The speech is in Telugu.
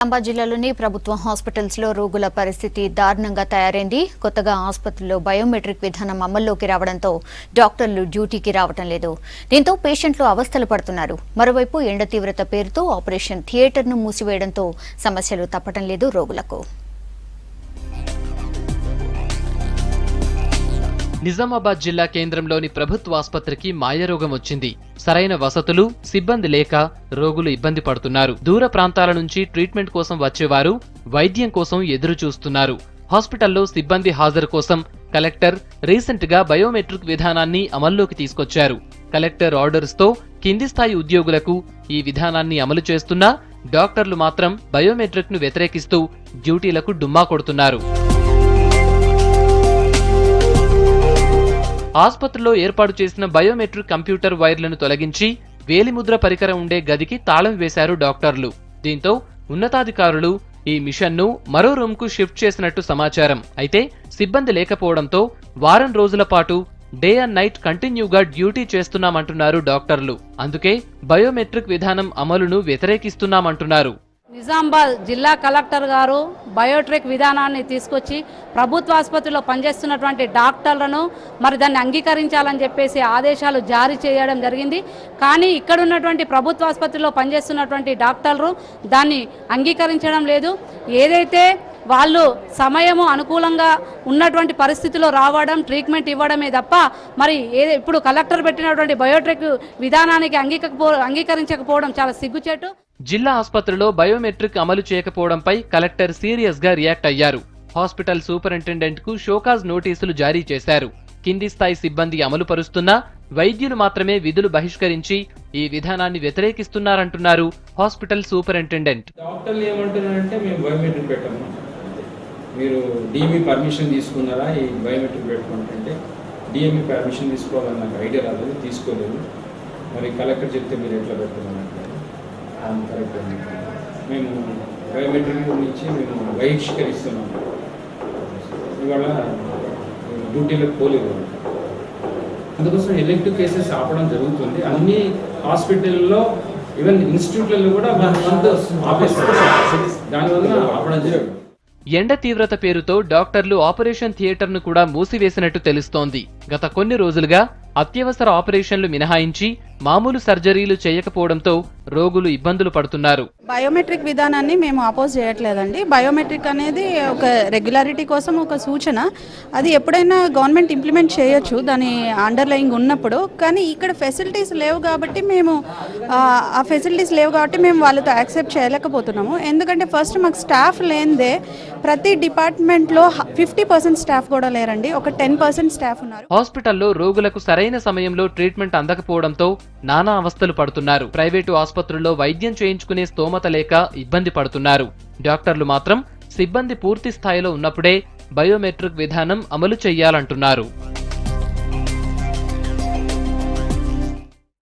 నిజామాబాద్ జిల్లాలోని ప్రభుత్వ హాస్పిటల్స్ లో రోగుల పరిస్థితి దారుణంగా తయారైంది. కొత్తగా ఆసుపత్రుల్లో బయోమెట్రిక్ విధానం అమల్లోకి రావడంతో డాక్టర్లు డ్యూటీకి రావడం లేదు. దీంతో పేషెంట్లు అవస్థలు పడుతున్నారు. మరోవైపు ఎండ తీవ్రత పేరుతో ఆపరేషన్ థియేటర్ను మూసివేయడంతో సమస్యలు తప్పటం లేదు రోగులకు. నిజామాబాద్ జిల్లా కేంద్రంలోని ప్రభుత్వ ఆసుపత్రికి మాయరోగం వచ్చింది. సరైన వసతులు, సిబ్బంది లేక రోగులు ఇబ్బంది పడుతున్నారు. దూర ప్రాంతాల నుంచి ట్రీట్మెంట్ కోసం వచ్చేవారు వైద్యం కోసం ఎదురు చూస్తున్నారు. హాస్పిటల్లో సిబ్బంది హాజరు కోసం కలెక్టర్ రీసెంట్ గా బయోమెట్రిక్ విధానాన్ని అమల్లోకి తీసుకొచ్చారు. కలెక్టర్ ఆర్డర్స్ తో కింది స్థాయి ఉద్యోగులకు ఈ విధానాన్ని అమలు చేస్తున్నా డాక్టర్లు మాత్రం బయోమెట్రిక్ ను వ్యతిరేకిస్తూ డ్యూటీలకు డుమ్మా కొడుతున్నారు. ఆసుపత్రిలో ఏర్పాటు చేసిన బయోమెట్రిక్ కంప్యూటర్ వైర్లను తొలగించి వేలిముద్ర పరికరం ఉండే గదికి తాళం వేశారు డాక్టర్లు. దీంతో ఉన్నతాధికారులు ఈ మిషన్ను మరో రూమ్కు షిఫ్ట్ చేసినట్టు సమాచారం. అయితే సిబ్బంది లేకపోవడంతో వారం రోజుల పాటు డే అండ్ నైట్ కంటిన్యూగా డ్యూటీ చేస్తున్నామంటున్నారు డాక్టర్లు. అందుకే బయోమెట్రిక్ విధానం అమలును వ్యతిరేకిస్తున్నామంటున్నారు. నిజామాబాద్ జిల్లా కలెక్టర్ గారు బయోట్రిక్ విధానాన్ని తీసుకొచ్చి ప్రభుత్వ ఆసుపత్రిలో పనిచేస్తున్నటువంటి డాక్టర్లను మరి దాన్ని అంగీకరించాలని చెప్పేసి ఆదేశాలు జారీ చేయడం జరిగింది. కానీ ఇక్కడ ఉన్నటువంటి ప్రభుత్వ ఆసుపత్రిలో పనిచేస్తున్నటువంటి డాక్టర్లు దాన్ని అంగీకరించడం లేదు. ఏదైతే వాళ్ళు సమయము అనుకూలంగా ఉన్నటువంటి పరిస్థితిలో రావడం, ట్రీట్మెంట్ ఇవ్వడమే తప్ప మరి ఇప్పుడు కలెక్టర్ పెట్టినటువంటి బయోట్రిక్ విధానానికి అంగీకరించకపోవడం చాలా సిగ్గుచేటు. జిల్లా ఆసుపత్రిలో బయోమెట్రిక్ అమలు చేయకపోవడంపై కలెక్టర్ సీరియస్ గా రియాక్ట్ అయ్యారు. హాస్పిటల్ సూపరింటెండెంట్ కు షోకాజ్ నోటీసులు జారీ చేశారు. కింది స్థాయి సిబ్బంది అమలు పరుస్తున్నా వైద్యులు మాత్రమే విధులు బహిష్కరించి ఈ విధానాన్ని వ్యతిరేకిస్తున్నారంటున్నారు హాస్పిటల్ సూపరింటెండెంట్. డాక్టర్లు ఏమంటున్నారంటే మేము బయోమెట్రిక్ పెట్టాము, మీరు డిఎంఈ పర్మిషన్ తీసుకున్నారా ఈ బయోమెట్రిక్ పెట్టుకుంటే? డిఎంఈ పర్మిషన్ తీసుకోవాలని నాకు ఐడియా రాలేదు, తీసుకోలేదు. మరి కలెక్టర్ చెప్తే మీరు ఎట్లా పెట్టుకున్నారంటే కరెక్ట్. మేము బయోమెట్రిక్ నుంచి మేము బహిష్కరిస్తున్నాము. ఇవాళ డ్యూటీలకు పోలేదు. అందుకోసం ఎలెక్టివ్ కేసెస్ ఆపడం జరుగుతుంది. అన్ని హాస్పిటల్లో ఈవెన్ ఇన్స్టిట్యూట్లలో కూడా దానివల్ల ఆపడం జరుగుతుంది. ఎండ తీవ్రత పేరుతో డాక్టర్లు ఆపరేషన్ థియేటర్ను కూడా మూసివేసినట్టు తెలుస్తోంది. గత కొన్ని రోజులుగా అత్యవసర ఆపరేషన్లు మినహాయించి మామూలు సర్జరీలు చేయకపోవడంతో రోగులు ఇబ్బందులు పడుతున్నారు. బయోమెట్రిక్ విధానాన్ని మేము అపోజ్ చేయట్లేదండి. బయోమెట్రిక్ అనేది ఒక రెగ్యులారిటీ కోసం ఒక సూచన. అది ఎప్పుడైనా గవర్నమెంట్ ఇంప్లిమెంట్ చేయొచ్చు దాని అండర్లయింగ్ ఉన్నప్పుడు. కానీ ఇక్కడ ఫెసిలిటీస్ లేవు కాబట్టి మేము వాళ్ళతో యాక్సెప్ట్ చేయలేకపోతున్నాము. ఎందుకంటే ఫస్ట్ మాకు స్టాఫ్ లేనిదే ప్రతి డిపార్ట్మెంట్లో 50% స్టాఫ్ కూడా లేరండి, ఒక 10% స్టాఫ్ ఉన్నారు. హాస్పిటల్లో రోగులకు సరైన సమయంలో ట్రీట్మెంట్ అందకపోవడంతో నానా అవస్థలు పడుతున్నారు. ప్రైవేటు ఆసుపత్రుల్లో వైద్యం చేయించుకునే స్తోమత లేక ఇబ్బంది పడుతున్నారు. డాక్టర్లు మాత్రం సిబ్బంది పూర్తి స్థాయిలో ఉన్నప్పుడే బయోమెట్రిక్ విధానం అమలు చేయాలంటున్నారు.